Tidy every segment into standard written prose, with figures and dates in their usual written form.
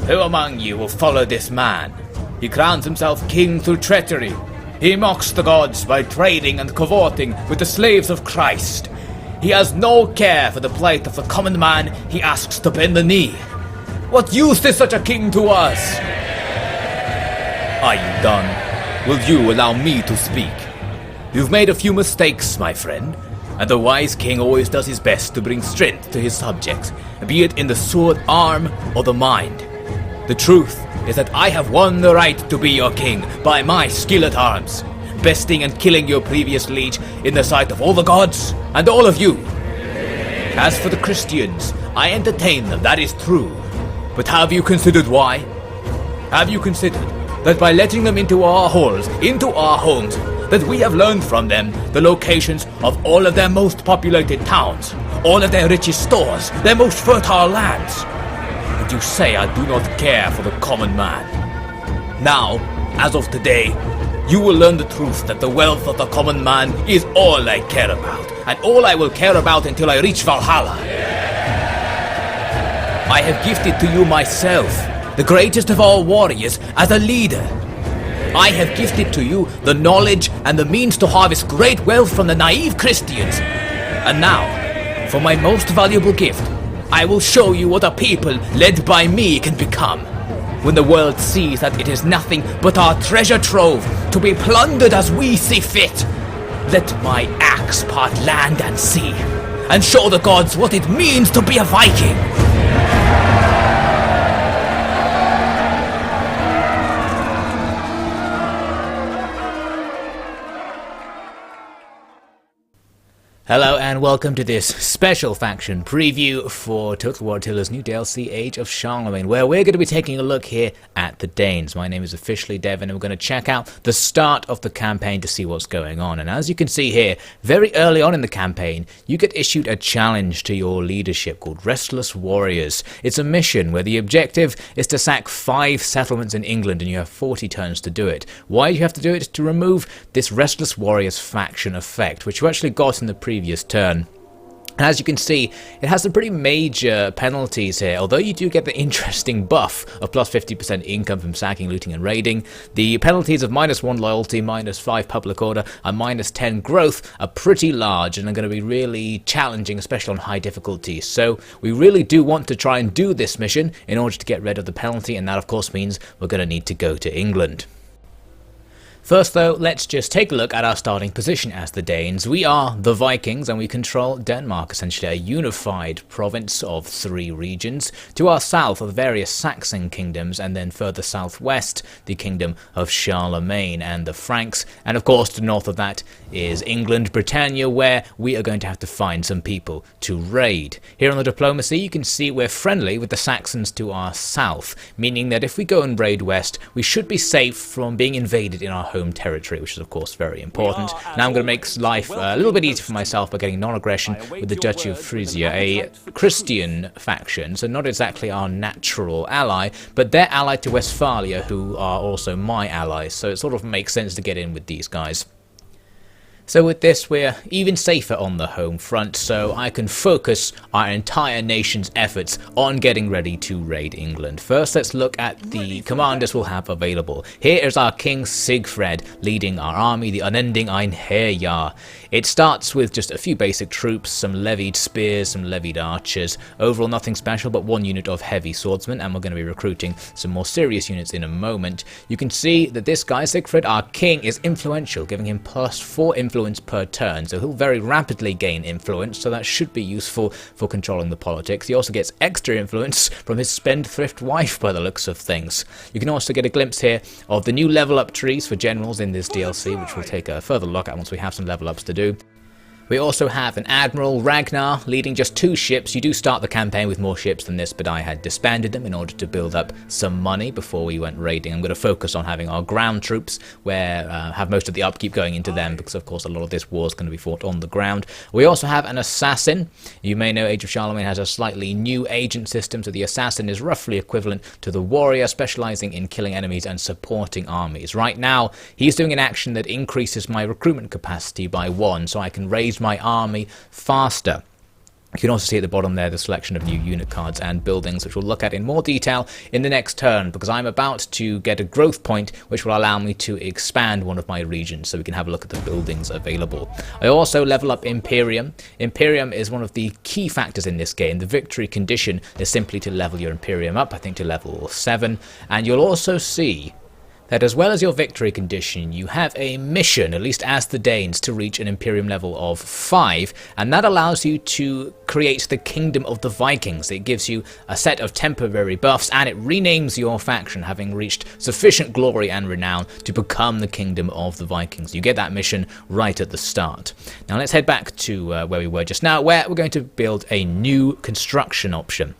Who among you will follow this man? He crowns himself king through treachery. He mocks the gods by trading and cavorting with the slaves of Christ. He has no care for the plight of the common man he asks to bend the knee. What use is such a king to us? Are you done? Will you allow me to speak? You've made a few mistakes, my friend, and the wise king always does his best to bring strength to his subjects, be it in the sword arm or the mind. The truth is that I have won the right to be your king by my skill at arms, besting and killing your previous liege in the sight of all the gods and all of you. As for the Christians, I entertain them, that is true. But have you considered why? Have you considered that by letting them into our halls, into our homes, that we have learned from them the locations of all of their most populated towns, all of their richest stores, their most fertile lands? And you say I do not care for the common man. Now, as of today, you will learn the truth that the wealth of the common man is all I care about, and all I will care about until I reach Valhalla. I have gifted to you myself, the greatest of all warriors, as a leader. I have gifted to you the knowledge and the means to harvest great wealth from the naive Christians. And now, for my most valuable gift, I will show you what a people led by me can become. When the world sees that it is nothing but our treasure trove to be plundered as we see fit, let my axe part land and sea, and show the gods what it means to be a Viking. Hello and welcome to this special faction preview for Total War Attila's new DLC, Age of Charlemagne, where we're going to be taking a look here at the Danes. My name is officially Devon, and we're going to check out the start of the campaign to see what's going on. And as you can see here, very early on in the campaign, you get issued a challenge to your leadership called Restless Warriors. It's a mission where the objective is to sack 5 settlements in England, and you have 40 turns to do it. Why do you have to do it? To remove this Restless Warriors faction effect, which you actually got in the previous turn. And as you can see, it has some pretty major penalties here. Although you do get the interesting buff of plus 50% income from sacking, looting and raiding, the penalties of -1 loyalty, -5 public order, and -10 growth are pretty large and are going to be really challenging, especially on high difficulty. So we really do want to try and do this mission in order to get rid of the penalty, and that of course means we're going to need to go to England. First though, let's just take a look at our starting position as the Danes. We are the Vikings and we control Denmark, essentially a unified province of 3 regions. To our south are the various Saxon kingdoms, and then further southwest the kingdom of Charlemagne and the Franks, and of course to the north of that is England, Britannia, where we are going to have to find some people to raid. Here on the diplomacy you can see we're friendly with the Saxons to our south, meaning that if we go and raid west we should be safe from being invaded in our home territory, which is of course very important. Now I'm going to make life a little bit easier for myself by getting non-aggression with the Duchy of Frisia, a Christian faction, so not exactly our natural ally, but they're allied to Westphalia, who are also my allies, so it sort of makes sense to get in with these guys. So with this, we're even safer on the home front, so I can focus our entire nation's efforts on getting ready to raid England. First, let's look at the commanders we'll have available. Here is our King Sigfred leading our army, the unending Einherjar. It starts with just a few basic troops, some levied spears, some levied archers. Overall nothing special, but 1 unit of heavy swordsmen, and we're going to be recruiting some more serious units in a moment. You can see that this guy, Sigfred, our king, is influential, giving him +4 influence per turn, so he'll very rapidly gain influence, so that should be useful for controlling the politics. He also gets extra influence from his spendthrift wife by the looks of things. You can also get a glimpse here of the new level up trees for generals in this DLC, which we'll take a further look at once we have some level ups to do. We also have an Admiral, Ragnar, leading just 2 ships. You do start the campaign with more ships than this, but I had disbanded them in order to build up some money before we went raiding. I'm going to focus on having our ground troops, where have most of the upkeep going into them, because of course a lot of this war is going to be fought on the ground. We also have an Assassin. You may know Age of Charlemagne has a slightly new agent system, so the Assassin is roughly equivalent to the Warrior, specializing in killing enemies and supporting armies. Right now, he's doing an action that increases my recruitment capacity by 1, so I can raise my army faster. You can also see at the bottom there the selection of new unit cards and buildings, which we'll look at in more detail in the next turn, because I'm about to get a growth point which will allow me to expand one of my regions, so we can have a look at the buildings available. I also level up Imperium. Imperium is one of the key factors in this game. The victory condition is simply to level your Imperium up, I think to level 7, and you'll also see that as well as your victory condition, you have a mission, at least as the Danes, to reach an Imperium level of 5, and that allows you to create the Kingdom of the Vikings. It gives you a set of temporary buffs, and it renames your faction, having reached sufficient glory and renown to become the Kingdom of the Vikings. You get that mission right at the start. Now let's head back to where we were just now, where we're going to build a new construction option.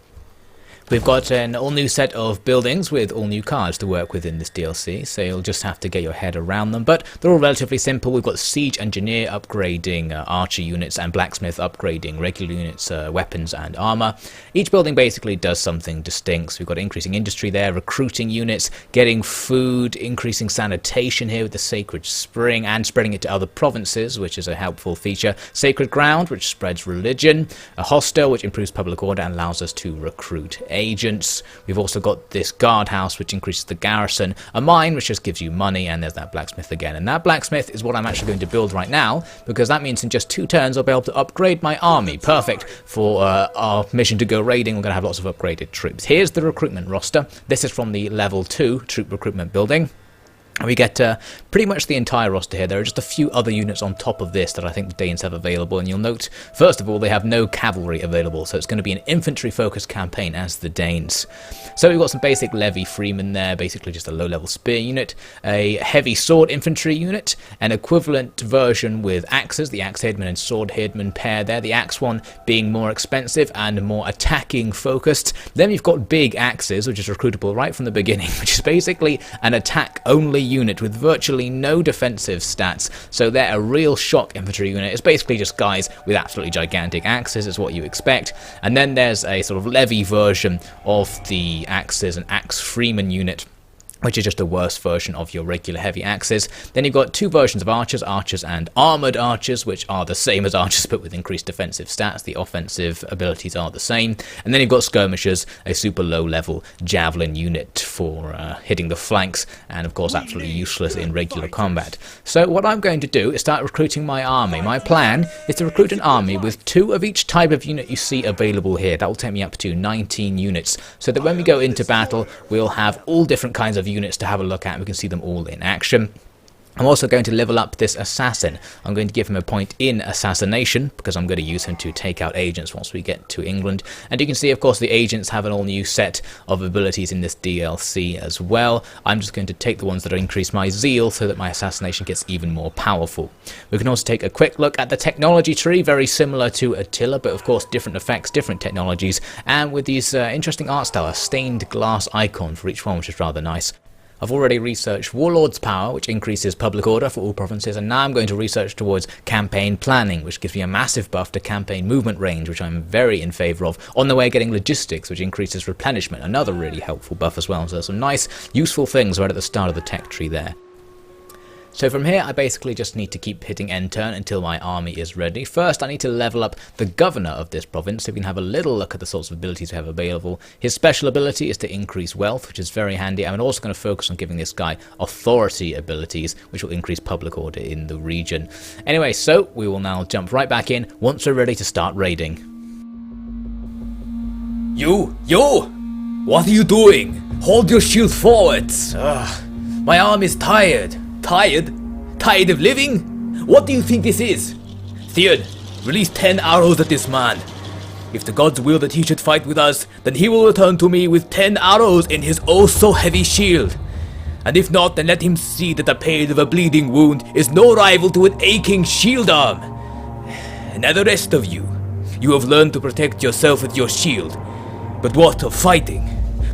We've got an all-new set of buildings with all-new cards to work with in this DLC, so you'll just have to get your head around them, but they're all relatively simple. We've got Siege Engineer upgrading archer units and Blacksmith upgrading regular units, weapons and armor. Each building basically does something distinct. So we've got increasing industry there, recruiting units, getting food, increasing sanitation here with the Sacred Spring, and spreading it to other provinces, which is a helpful feature. Sacred Ground, which spreads religion. A Hostel, which improves public order and allows us to recruit agents. We've also got this guardhouse, which increases the garrison, a mine, which just gives you money, and there's that blacksmith again. And that blacksmith is what I'm actually going to build right now, because that means in just 2 turns I'll be able to upgrade my army. Perfect for our mission to go raiding. We're going to have lots of upgraded troops. Here's the recruitment roster. This is from the level 2 troop recruitment building. And we get pretty much the entire roster here. There are just a few other units on top of this that I think the Danes have available, and you'll note, first of all, they have no cavalry available, so it's going to be an infantry-focused campaign as the Danes. So we've got some basic levy freemen there, basically just a low-level spear unit, a heavy sword infantry unit, an equivalent version with axes, the axe headman and sword headman pair there, the axe one being more expensive and more attacking-focused. Then we've got big axes, which is recruitable right from the beginning, which is basically an attack-only unit with virtually no defensive stats, so they're a real shock infantry unit. It's basically just guys with absolutely gigantic axes, is what you expect. And then there's a sort of levy version of the axes, an axe freeman unit, which is just a worse version of your regular heavy axes. Then you've got 2 versions of archers, archers and armoured archers, which are the same as archers but with increased defensive stats. The offensive abilities are the same. And then you've got skirmishers, a super low level javelin unit for hitting the flanks, and of course absolutely useless in regular combat. So what I'm going to do is start recruiting my army. My plan is to recruit an army with 2 of each type of unit you see available here. That will take me up to 19 units, so that when we go into battle, we'll have all different kinds of units to have a look at, and we can see them all in action. I'm also going to level up this assassin. I'm going to give him a point in assassination, because I'm going to use him to take out agents once we get to England. And you can see, of course, the agents have an all-new set of abilities in this DLC as well. I'm just going to take the ones that increase my zeal so that my assassination gets even more powerful. We can also take a quick look at the technology tree, very similar to Attila, but of course different effects, different technologies, and with these interesting art style, a stained glass icon for each one, which is rather nice. I've already researched Warlord's Power, which increases public order for all provinces, and now I'm going to research towards Campaign Planning, which gives me a massive buff to Campaign Movement Range, which I'm very in favour of. On the way, getting Logistics, which increases replenishment, another really helpful buff as well. So there's some nice, useful things right at the start of the tech tree there. So from here, I basically just need to keep hitting end turn until my army is ready. First, I need to level up the governor of this province, so we can have a little look at the sorts of abilities we have available. His special ability is to increase wealth, which is very handy. I'm also going to focus on giving this guy authority abilities, which will increase public order in the region. Anyway, so we will now jump right back in once we're ready to start raiding. You! What are you doing? Hold your shield forwards! My arm is tired. Tired? Tired of living? What do you think this is? Theod, release 10 arrows at this man. If the gods will that he should fight with us, then he will return to me with 10 arrows in his oh so heavy shield. And if not, then let him see that the pain of a bleeding wound is no rival to an aching shield arm. And now the rest of you, you have learned to protect yourself with your shield. But what of fighting?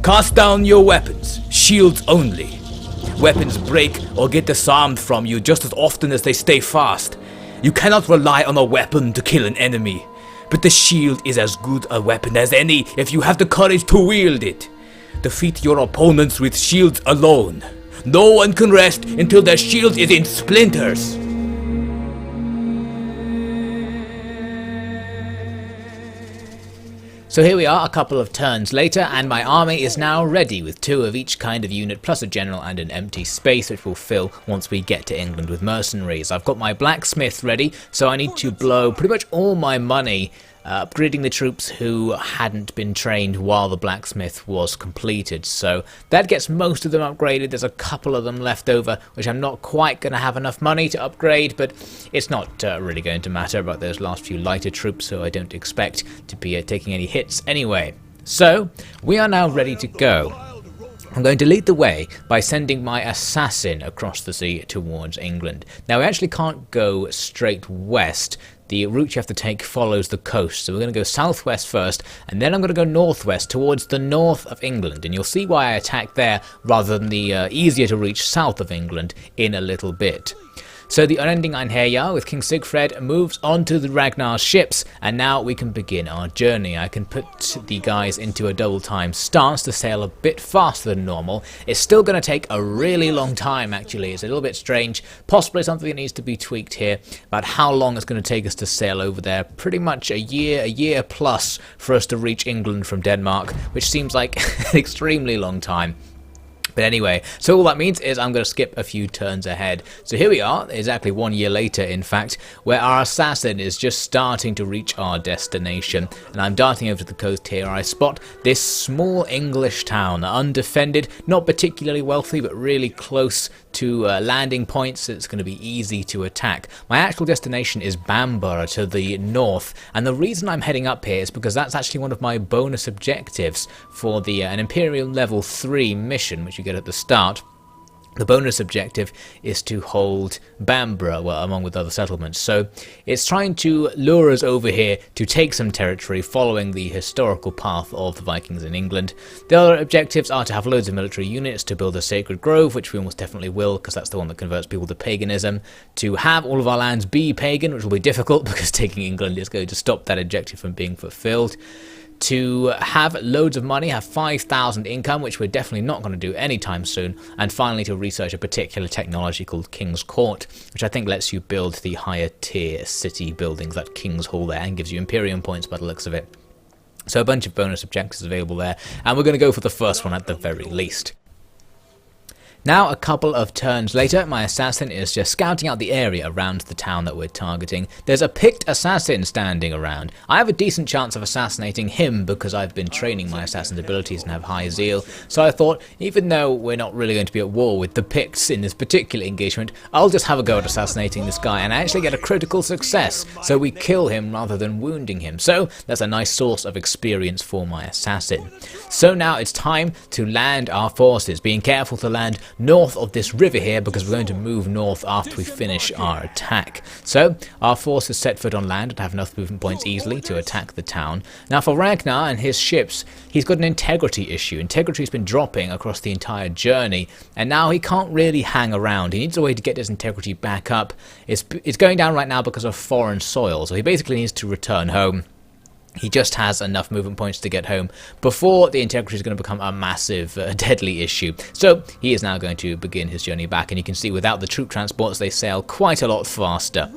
Cast down your weapons, shields only. Weapons break or get disarmed from you just as often as they stay fast. You cannot rely on a weapon to kill an enemy, but the shield is as good a weapon as any if you have the courage to wield it. Defeat your opponents with shields alone. No one can rest until their shield is in splinters. So here we are a couple of turns later, and my army is now ready with 2 of each kind of unit plus a general and an empty space which will fill once we get to England with mercenaries. I've got my blacksmith ready, so I need to blow pretty much all my money upgrading the troops who hadn't been trained while the blacksmith was completed. So that gets most of them upgraded. There's a couple of them left over which I'm not quite going to have enough money to upgrade, but it's not really going to matter about those last few lighter troops, so I don't expect to be taking any hits anyway. So we are now ready to go. I'm going to lead the way by sending my assassin across the sea towards England. Now we actually can't go straight west. The route you have to take follows the coast, so we're going to go southwest first, and then I'm going to go northwest towards the north of England, and you'll see why I attacked there rather than the easier to reach south of England in a little bit. So the unending Einherjar with King Sigfred moves on to the Ragnar's ships, and now we can begin our journey. I can put the guys into a double time stance to sail a bit faster than normal. It's still going to take a really long time actually. It's a little bit strange, possibly something that needs to be tweaked here about how long it's going to take us to sail over there. Pretty much a year plus for us to reach England from Denmark, which seems like an extremely long time. But anyway, so all that means is I'm going to skip a few turns ahead. So here we are, exactly 1 year later in fact, where our assassin is just starting to reach our destination. And I'm darting over to the coast here. I spot this small English town, undefended, not particularly wealthy, but really close to landing points, so it's going to be easy to attack. My actual destination is Bamborough to the north, and the reason I'm heading up here is because that's actually one of my bonus objectives for the an Imperial level 3 mission, which you get at the start. The bonus objective is to hold Bamborough, well, along with other settlements. So it's trying to lure us over here to take some territory following the historical path of the Vikings in England. The other objectives are to have loads of military units, to build a sacred grove, which we almost definitely will, because that's the one that converts people to paganism, to have all of our lands be pagan, which will be difficult because taking England is going to stop that objective from being fulfilled. To have loads of money, have 5,000 income, which we're definitely not going to do anytime soon, and finally to research a particular technology called King's Court, which I think lets you build the higher tier city buildings like King's Hall there, and gives you Imperium points by the looks of it. So a bunch of bonus objectives available there, and we're going to go for the first one at the very least. Now, a couple of turns later, my assassin is just scouting out the area around the town that we're targeting. There's a picked assassin standing around. I have a decent chance of assassinating him because I've been training my assassin's abilities and have high zeal, so I thought, even though we're not really going to be at war with the Picts in this particular engagement, I'll just have a go at assassinating this guy and actually get a critical success, so we kill him rather than wounding him. So that's a nice source of experience for my assassin. So now it's time to land our forces, being careful to land north of this river here because we're going to move north after we finish our attack. So our forces set foot on land and have enough movement points easily to attack the town. Now for Ragnar and his ships, he's got an integrity issue. Integrity's been dropping across the entire journey, and now he can't really hang around. He needs a way to get his integrity back up. It's going down right now because of foreign soil, so he basically needs to return home. He just has enough movement points to get home before the integrity is going to become a massive, deadly issue. So he is now going to begin his journey back, and you can see without the troop transports they sail quite a lot faster.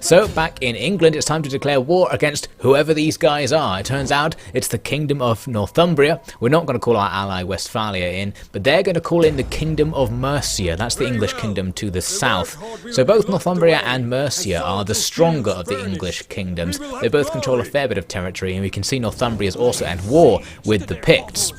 So back in England, it's time to declare war against whoever these guys are. It turns out it's the Kingdom of Northumbria. We're not going to call our ally Westphalia in, but they're going to call in the Kingdom of Mercia. That's the English kingdom to the south. So both Northumbria and Mercia are the stronger of the English kingdoms. They both control a fair bit of territory, and we can see Northumbria is also at war with the Picts.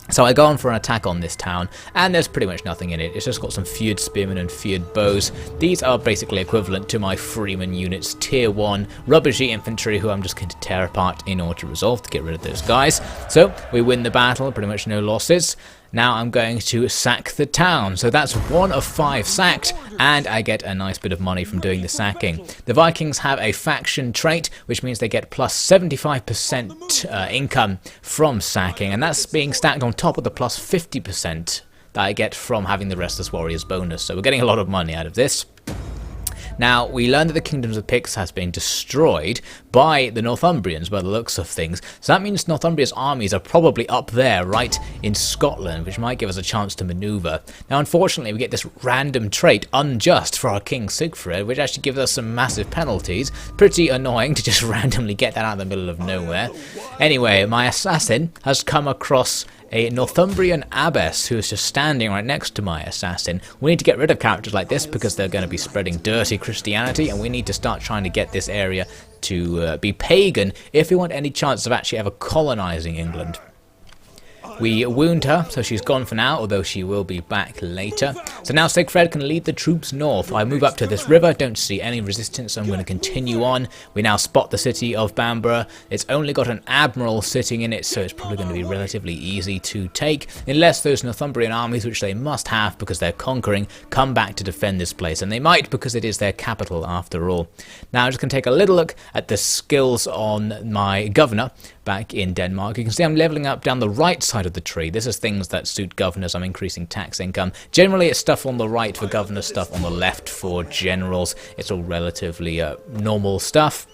So I go on for an attack on this town, and there's pretty much nothing in it. It's just got some feared spearmen and feared bows. These are basically equivalent to my Freeman units, tier 1 rubbishy infantry, who I'm just going to tear apart in order to resolve to get rid of those guys. So we win the battle, pretty much no losses. Now I'm going to sack the town, so that's 1 of 5 sacked, and I get a nice bit of money from doing the sacking. The Vikings have a faction trait, which means they get plus 75% income from sacking, and that's being stacked on top of the plus 50% that I get from having the Restless Warriors bonus, so we're getting a lot of money out of this. Now, we learned that the kingdoms of Picts has been destroyed by the Northumbrians by the looks of things. So that means Northumbria's armies are probably up there, right in Scotland, which might give us a chance to maneuver. Now, unfortunately, we get this random trait, unjust, for our King Sigfrid, which actually gives us some massive penalties. Pretty annoying to just randomly get that out of the middle of nowhere. Anyway, my assassin has come across a Northumbrian abbess who is just standing right next to my assassin. We need to get rid of characters like this because they're going to be spreading dirty Christianity, and we need to start trying to get this area to be pagan if we want any chance of actually ever colonizing England. We wound her, so she's gone for now, although she will be back later. So now Sigfrid can lead the troops north. I move up to this river, don't see any resistance, so I'm going to continue on. We now spot the city of Bamborough. It's only got an admiral sitting in it, so it's probably going to be relatively easy to take, unless those Northumbrian armies, which they must have because they're conquering, come back to defend this place. And they might, because it is their capital after all. Now I'm just going to take a little look at the skills on my governor back in Denmark. You can see I'm leveling up down the right side of the tree. This is things that suit governors. I'm increasing tax income. Generally it's stuff on the right for governors, stuff on the left for generals. It's all relatively normal stuff.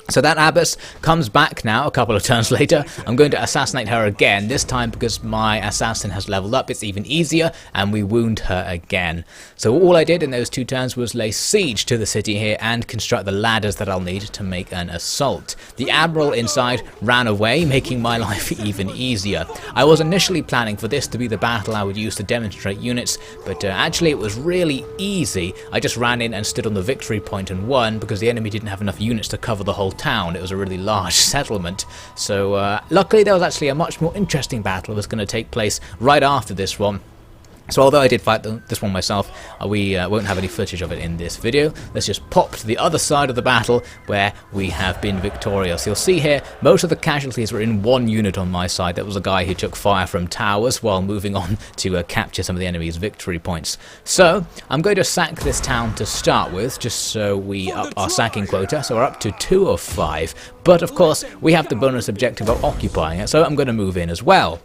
So that abbess comes back now a couple of turns later. I'm going to assassinate her again, this time because my assassin has leveled up. It's even easier, and we wound her again. So all I did in those 2 turns was lay siege to the city here and construct the ladders that I'll need to make an assault. The admiral inside ran away, making my life even easier. I was initially planning for this to be the battle I would use to demonstrate units, but actually it was really easy. I just ran in and stood on the victory point and won because the enemy didn't have enough units to cover the whole town. It was a really large settlement, so luckily there was actually a much more interesting battle that was going to take place right after this one. So although I did fight this one myself, we won't have any footage of it in this video. Let's just pop to the other side of the battle where we have been victorious. You'll see here most of the casualties were in one unit on my side. That was a guy who took fire from towers while moving on to capture some of the enemy's victory points. So I'm going to sack this town to start with, just so we up our sacking quota. So we're up to 2 of 5. But of course we have the bonus objective of occupying it, so I'm going to move in as well.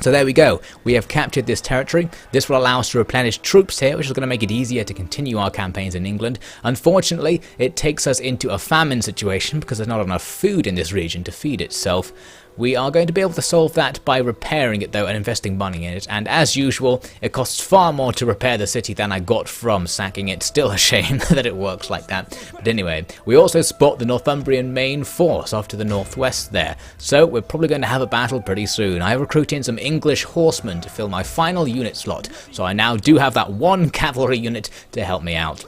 So there we go, we have captured this territory. This will allow us to replenish troops here, which is going to make it easier to continue our campaigns in England. Unfortunately, it takes us into a famine situation because there's not enough food in this region to feed itself. We are going to be able to solve that by repairing it though and investing money in it, and as usual it costs far more to repair the city than I got from sacking it. Still a shame that it works like that. But anyway, we also spot the Northumbrian main force off to the northwest there, so we're probably going to have a battle pretty soon. I recruit in some English horsemen to fill my final unit slot, so I now do have that 1 cavalry unit to help me out.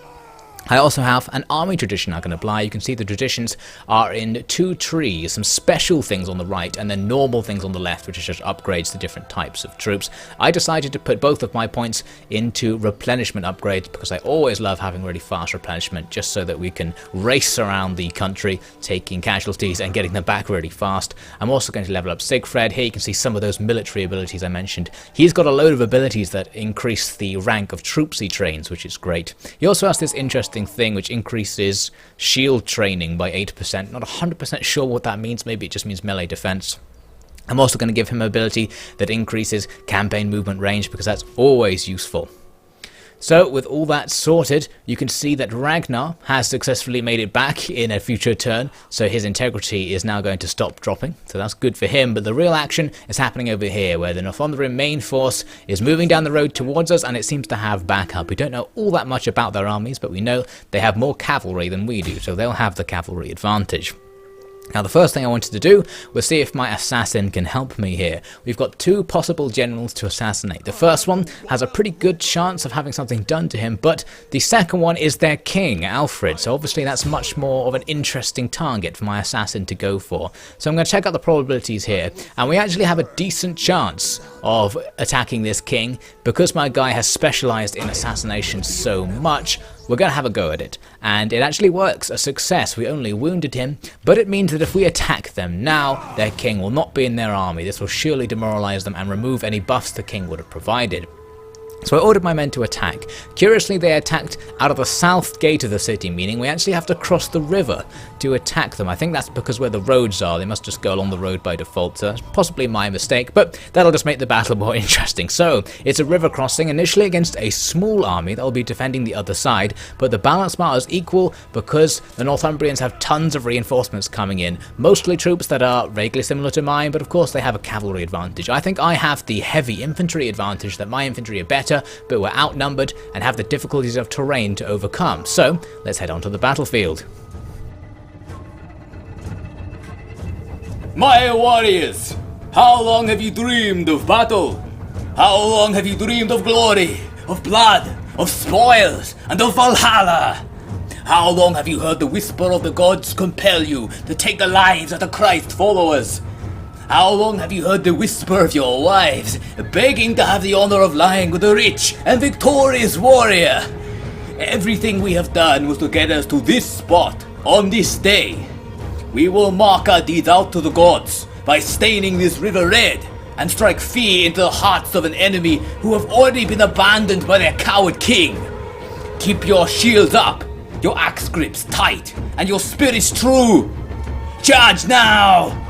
I also have an army tradition I can apply. You can see the traditions are in 2 trees, some special things on the right and then normal things on the left, which is just upgrades to different types of troops. I decided to put both of my points into replenishment upgrades because I always love having really fast replenishment, just so that we can race around the country taking casualties and getting them back really fast. I'm also going to level up Sigfrid. Here you can see some of those military abilities I mentioned. He's got a load of abilities that increase the rank of troops he trains, which is great. He also has this interesting thing which increases shield training by 8%. Not 100% sure what that means. Maybe it just means melee defense. I'm also going to give him an ability that increases campaign movement range because that's always useful. So with all that sorted, you can see that Ragnar has successfully made it back in a future turn, so his integrity is now going to stop dropping, so that's good for him. But the real action is happening over here, where the Northumbrian main force is moving down the road towards us, and it seems to have backup. We don't know all that much about their armies, but we know they have more cavalry than we do, so they'll have the cavalry advantage. Now the first thing I wanted to do was see if my assassin can help me here. We've got 2 possible generals to assassinate. The first one has a pretty good chance of having something done to him, but the second one is their king, Alfred, so obviously that's much more of an interesting target for my assassin to go for. So I'm going to check out the probabilities here, and we actually have a decent chance of attacking this king because my guy has specialized in assassination so much. We're going to have a go at it, and it actually works, a success. We only wounded him, but it means that if we attack them now, their king will not be in their army. This will surely demoralize them and remove any buffs the king would have provided. So I ordered my men to attack. Curiously, they attacked out of the south gate of the city, meaning we actually have to cross the river to attack them. I think that's because where the roads are, they must just go along the road by default. So that's possibly my mistake, but that'll just make the battle more interesting. So it's a river crossing, initially against a small army that will be defending the other side, but the balance matters equal because the Northumbrians have tons of reinforcements coming in, mostly troops that are vaguely similar to mine, but of course they have a cavalry advantage. I think I have the heavy infantry advantage, that my infantry are better, but we're outnumbered and have the difficulties of terrain to overcome. So let's head on to the battlefield. My warriors, how long have you dreamed of battle? How long have you dreamed of glory, of blood, of spoils, and of Valhalla? How long have you heard the whisper of the gods compel you to take the lives of the Christ followers? How long have you heard the whisper of your wives begging to have the honor of lying with a rich and victorious warrior? Everything we have done was to get us to this spot on this day. We will mark our deeds out to the gods by staining this river red and strike fear into the hearts of an enemy who have already been abandoned by their coward king. Keep your shields up, your axe grips tight, and your spirits true. Charge now!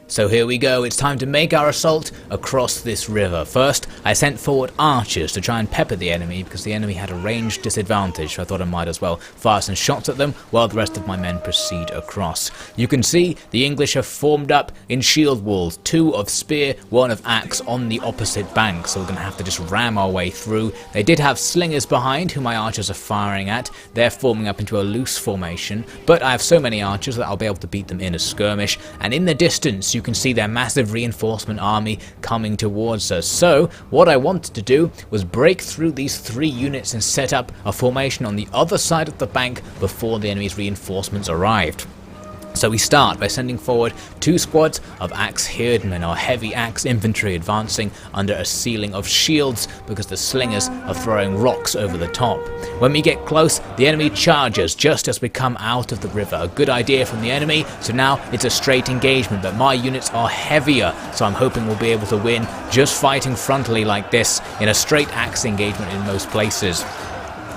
So here we go, it's time to make our assault across this river. First, I sent forward archers to try and pepper the enemy because the enemy had a range disadvantage, so I thought I might as well fire some shots at them while the rest of my men proceed across. You can see the English have formed up in shield walls, 2 of spear, 1 of axe on the opposite bank, so we're going to have to just ram our way through. They did have slingers behind who my archers are firing at. They're forming up into a loose formation, but I have so many archers that I'll be able to beat them in a skirmish, and in the distance you can see their massive reinforcement army coming towards us. So what I wanted to do was break through these 3 units and set up a formation on the other side of the bank before the enemy's reinforcements arrived. So we start by sending forward 2 squads of axe herdmen, or heavy axe infantry, advancing under a ceiling of shields because the slingers are throwing rocks over the top. When we get close, the enemy charges just as we come out of the river. A good idea from the enemy, so now it's a straight engagement, but my units are heavier, so I'm hoping we'll be able to win just fighting frontally like this in a straight axe engagement in most places.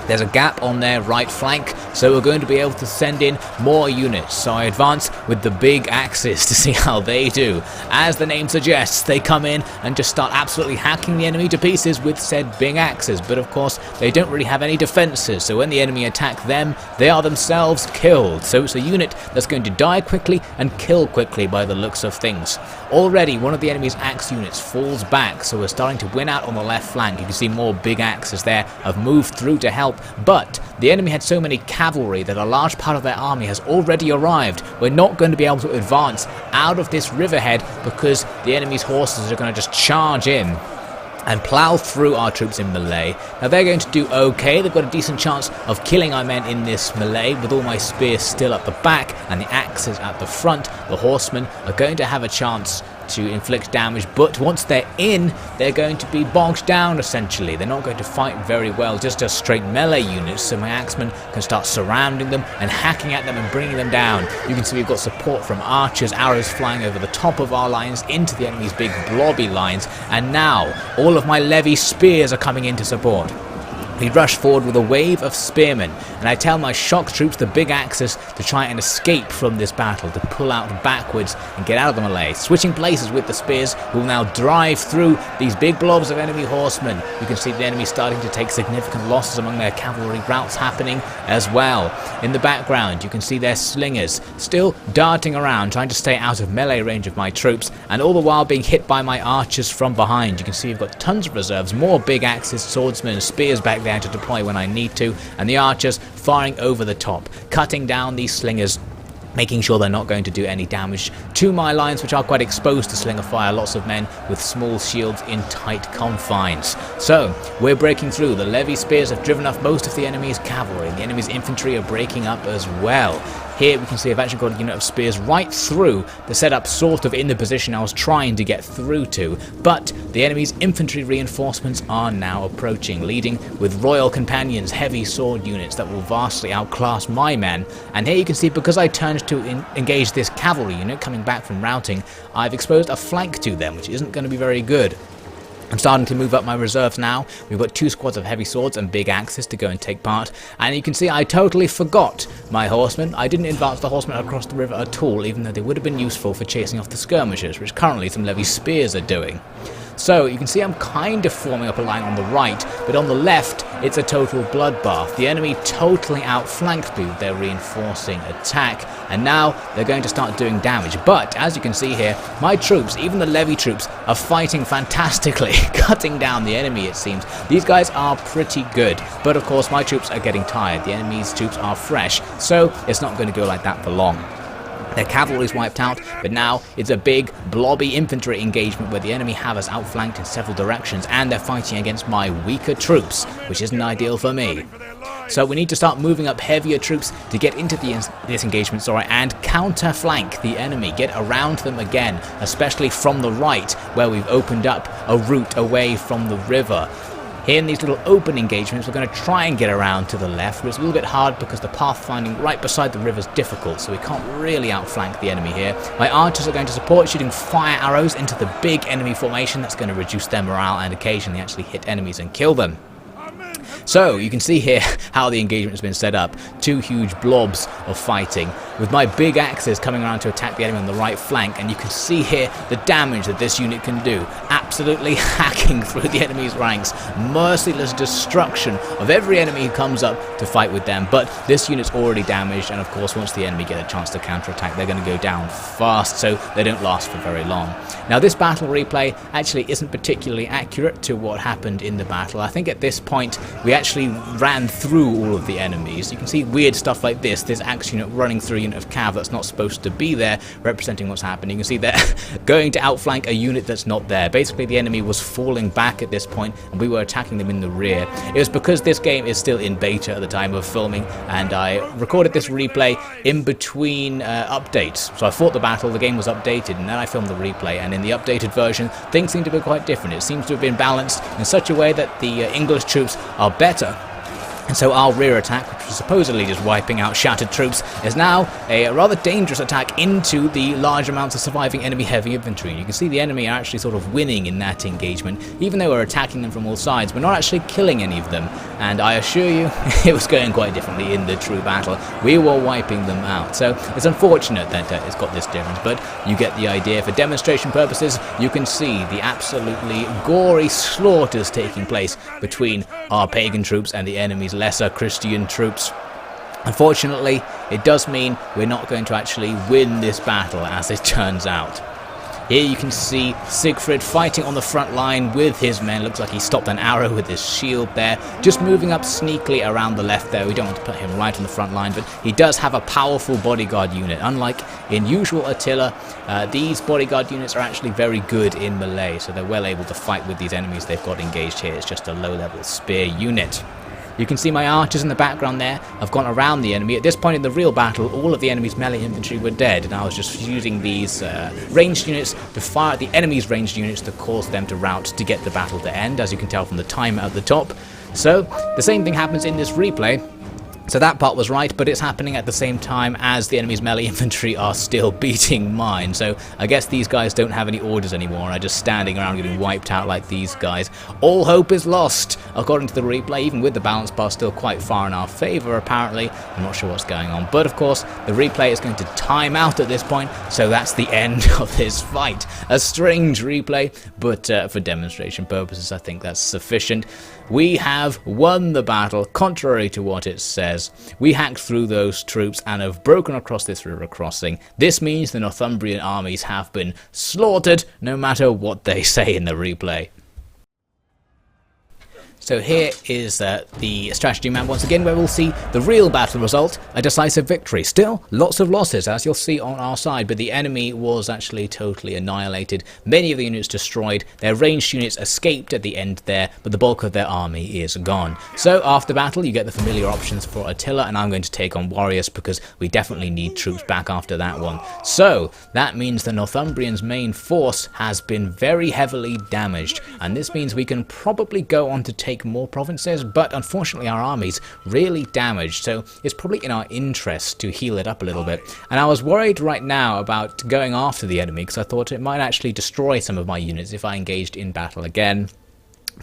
There's a gap on their right flank, so we're going to be able to send in more units. So I advance with the big axes to see how they do. As the name suggests, they come in and just start absolutely hacking the enemy to pieces with said big axes. But of course, they don't really have any defenses, so when the enemy attack them, they are themselves killed. So it's a unit that's going to die quickly and kill quickly by the looks of things. Already, one of the enemy's axe units falls back, so we're starting to win out on the left flank. You can see more big axes there have moved through to help. But the enemy had so many cavalry that a large part of their army has already arrived. We're not going to be able to advance out of this riverhead because the enemy's horses are going to just charge in and plough through our troops in melee. Now they're going to do okay. They've got a decent chance of killing our men in this melee with all my spears still at the back and the axes at the front. The horsemen are going to have a chance to inflict damage, but once they're in, they're going to be bogged down essentially. They're not going to fight very well, just as straight melee units, so my axemen can start surrounding them and hacking at them and bringing them down. You can see we've got support from archers, arrows flying over the top of our lines into the enemy's big blobby lines, and now all of my levy spears are coming in to support. We rush forward with a wave of spearmen, and I tell my shock troops, the big axes, to try and escape from this battle, to pull out backwards and get out of the melee. Switching places with the spears, we will now drive through these big blobs of enemy horsemen. You can see the enemy starting to take significant losses among their cavalry routes happening as well. In the background, you can see their slingers still darting around, trying to stay out of melee range of my troops, and all the while being hit by my archers from behind. You can see we've got tons of reserves, more big axes, swordsmen, and spears back there to deploy when I need to, and the archers firing over the top, cutting down these slingers, making sure they're not going to do any damage to my lines, which are quite exposed to slinger fire. Lots of men with small shields in tight confines. So we're breaking through. The levy spears have driven off most of the enemy's cavalry, and the enemy's infantry are breaking up as well. Here we can see I've actually got a unit of spears right through the setup, sort of in the position I was trying to get through to, but the enemy's infantry reinforcements are now approaching, leading with royal companions, heavy sword units that will vastly outclass my men. And here you can see, because I turned to engage this cavalry unit coming back from routing, I've exposed a flank to them, which isn't going to be very good. I'm starting to move up my reserves now. We've got 2 squads of heavy swords and big axes to go and take part. And you can see I totally forgot my horsemen. I didn't advance the horsemen across the river at all, even though they would have been useful for chasing off the skirmishers, which currently some levy spears are doing. So you can see I'm kind of forming up a line on the right, but on the left it's a total bloodbath. The enemy totally outflanked me with their reinforcing attack, and now they're going to start doing damage. But as you can see here, my troops, even the levy troops, are fighting fantastically, cutting down the enemy it seems. These guys are pretty good, but of course my troops are getting tired. The enemy's troops are fresh, so it's not going to go like that for long. Their cavalry is wiped out, but now it's a big blobby infantry engagement where the enemy have us outflanked in several directions, and they're fighting against my weaker troops, which isn't ideal for me. So we need to start moving up heavier troops to get into this engagement, and counter-flank the enemy, get around them again, especially from the right, where we've opened up a route away from the river. Here in these little open engagements, we're going to try and get around to the left, but it's a little bit hard because the pathfinding right beside the river is difficult, so we can't really outflank the enemy here. My archers are going to support, shooting fire arrows into the big enemy formation. That's going to reduce their morale and occasionally actually hit enemies and kill them. So you can see here how the engagement has been set up. 2 huge blobs of fighting, with my big axes coming around to attack the enemy on the right flank, and you can see here the damage that this unit can do. Absolutely hacking through the enemy's ranks. Merciless destruction of every enemy who comes up to fight with them. But this unit's already damaged, and of course once the enemy get a chance to counterattack, they're going to go down fast, so they don't last for very long. Now this battle replay actually isn't particularly accurate to what happened in the battle. I think at this point we actually ran through all of the enemies. You can see weird stuff like this axe unit running through a unit of cav that's not supposed to be there, representing what's happening. You can see they're going to outflank a unit that's not there. Basically the enemy was falling back at this point and we were attacking them in the rear. It was because this game is still in beta at the time of filming, and I recorded this replay in between updates. So I fought the battle, the game was updated, and then I filmed the replay, and in the updated version things seem to be quite different. It seems to have been balanced in such a way that the English troops are better. And so our rear attack, which was supposedly just wiping out shattered troops, is now a rather dangerous attack into the large amounts of surviving enemy heavy infantry. And you can see the enemy are actually sort of winning in that engagement. Even though we're attacking them from all sides, we're not actually killing any of them. And I assure you, it was going quite differently in the true battle. We were wiping them out. So it's unfortunate that it's got this difference, but you get the idea. For demonstration purposes, you can see the absolutely gory slaughters taking place between our pagan troops and the enemy's lesser Christian troops. Unfortunately, it does mean we're not going to actually win this battle, as it turns out. Here you can see Siegfried fighting on the front line with his men. Looks like he stopped an arrow with his shield there. Just moving up sneakily around the left there. We don't want to put him right on the front line, but he does have a powerful bodyguard unit. Unlike in usual Attila, these bodyguard units are actually very good in melee, so they're well able to fight with these enemies they've got engaged here. It's just a low-level spear unit. You can see my archers in the background there. I've gone around the enemy. At this point in the real battle, all of the enemy's melee infantry were dead, and I was just using these ranged units to fire at the enemy's ranged units to cause them to rout to get the battle to end, as you can tell from the timer at the top. So the same thing happens in this replay. So that part was right, but it's happening at the same time as the enemy's melee infantry are still beating mine. So I guess these guys don't have any orders anymore and are just standing around getting wiped out like these guys. All hope is lost, according to the replay, even with the balance bar still quite far in our favour apparently. I'm not sure what's going on, but of course the replay is going to time out at this point, so that's the end of this fight. A strange replay, but for demonstration purposes I think that's sufficient. We have won the battle, contrary to what it says. We hacked through those troops and have broken across this river crossing. This means the Northumbrian armies have been slaughtered, no matter what they say in the replay. So here is the strategy map once again, where we'll see the real battle result, a decisive victory. Still, lots of losses, as you'll see on our side, but the enemy was actually totally annihilated. Many of the units destroyed, their ranged units escaped at the end there, but the bulk of their army is gone. So after battle, you get the familiar options for Attila, and I'm going to take on warriors because we definitely need troops back after that one. So that means the Northumbrians' main force has been very heavily damaged, and this means we can probably go on to take more provinces, but unfortunately our army's really damaged, so it's probably in our interest to heal it up a little bit. And I was worried right now about going after the enemy because I thought it might actually destroy some of my units if I engaged in battle again.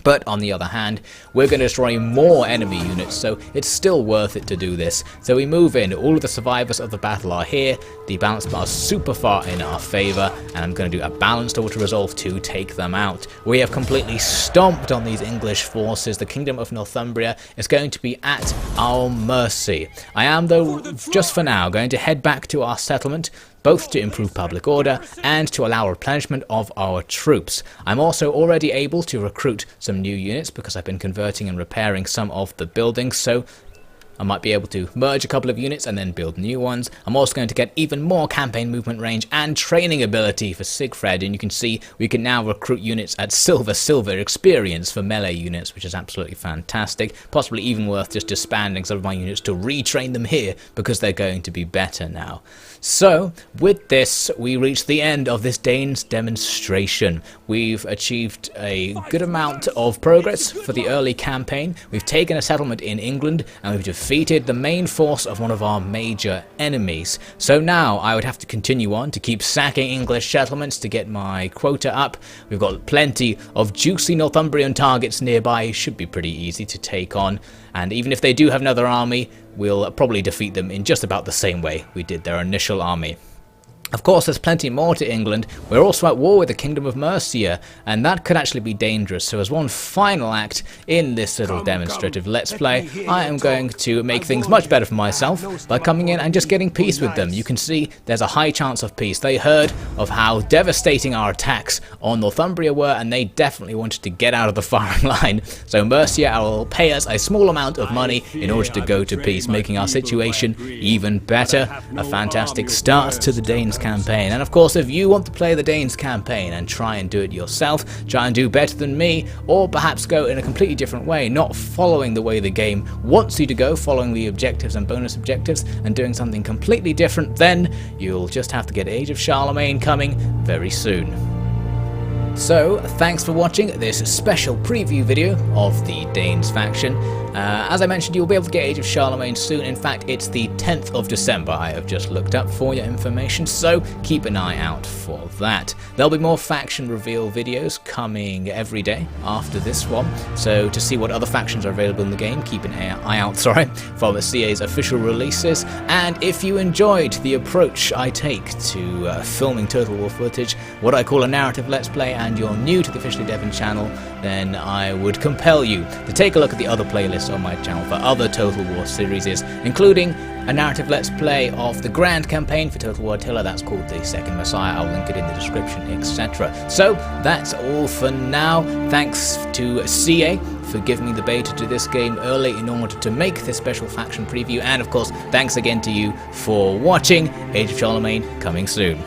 But on the other hand, we're going to destroy more enemy units, so it's still worth it to do this. So we move in, all of the survivors of the battle are here, the balance bar is super far in our favour, and I'm going to do a balanced auto resolve to take them out. We have completely stomped on these English forces. The Kingdom of Northumbria is going to be at our mercy. I am, though, just for now, going to head back to our settlement, both to improve public order and to allow replenishment of our troops. I'm also already able to recruit some new units because I've been converting and repairing some of the buildings, so I might be able to merge a couple of units and then build new ones. I'm also going to get even more campaign movement range and training ability for Sigfred, and you can see we can now recruit units at silver experience for melee units, which is absolutely fantastic. Possibly even worth just disbanding some of my units to retrain them here because they're going to be better now. So with this, we reach the end of this Danes demonstration. We've achieved a good amount of progress for the early campaign. We've taken a settlement in England and we've defeated the main force of one of our major enemies. So now I would have to continue on to keep sacking English settlements to get my quota up. We've got plenty of juicy Northumbrian targets nearby, should be pretty easy to take on. And even if they do have another army, we'll probably defeat them in just about the same way we did their initial army. Of course, there's plenty more to England. We're also at war with the Kingdom of Mercia, and that could actually be dangerous. So as one final act in this little demonstrative Let's Play, I am going to make things much better for myself by coming in and just getting peace with them. You can see there's a high chance of peace. They heard of how devastating our attacks on Northumbria were, and they definitely wanted to get out of the firing line. So Mercia will pay us a small amount of money in order to go to peace, making our situation even better. A fantastic start to the Danes campaign. And of course, if you want to play the Danes campaign and try and do it yourself, try and do better than me, or perhaps go in a completely different way, not following the way the game wants you to go, following the objectives and bonus objectives, and doing something completely different, then you'll just have to get Age of Charlemagne coming very soon. So, thanks for watching this special preview video of the Danes faction. As I mentioned, you'll be able to get Age of Charlemagne soon. In fact, it's the 10th of December, I have just looked up for your information, so keep an eye out for that. There'll be more faction reveal videos coming every day after this one, so to see what other factions are available in the game, keep an eye out for the CA's official releases. And if you enjoyed the approach I take to filming Total War footage, what I call a narrative Let's Play, and you're new to the Officially Devon channel, then I would compel you to take a look at the other playlists on my channel for other Total War series, including a narrative Let's Play of the Grand Campaign for Total War Attila, that's called The Second Messiah, I'll link it in the description, etc. So that's all for now. Thanks to CA for giving me the beta to this game early in order to make this special faction preview, and of course thanks again to you for watching. Age of Charlemagne coming soon.